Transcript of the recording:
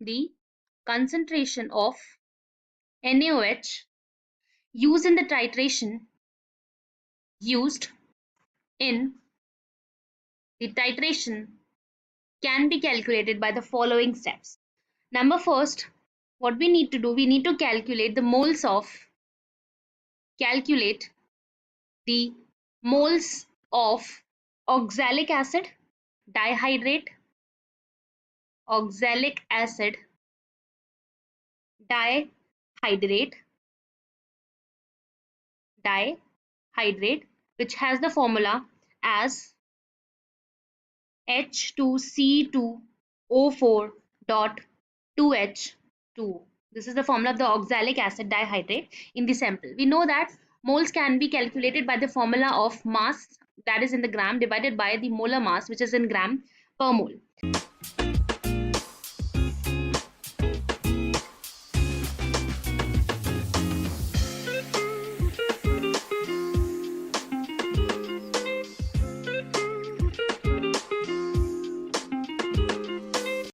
the concentration of NaOH used in the titration can be calculated by the following steps. Number first, what we need to do, we need to calculate the moles of oxalic acid, dihydrate, oxalic acid, dihydrate, which has the formula as H2C2O4.2H2. This is the formula of the oxalic acid dihydrate in the sample. We know that moles can be calculated by the formula of mass, that is in the gram, divided by the molar mass, which is in gram per mole.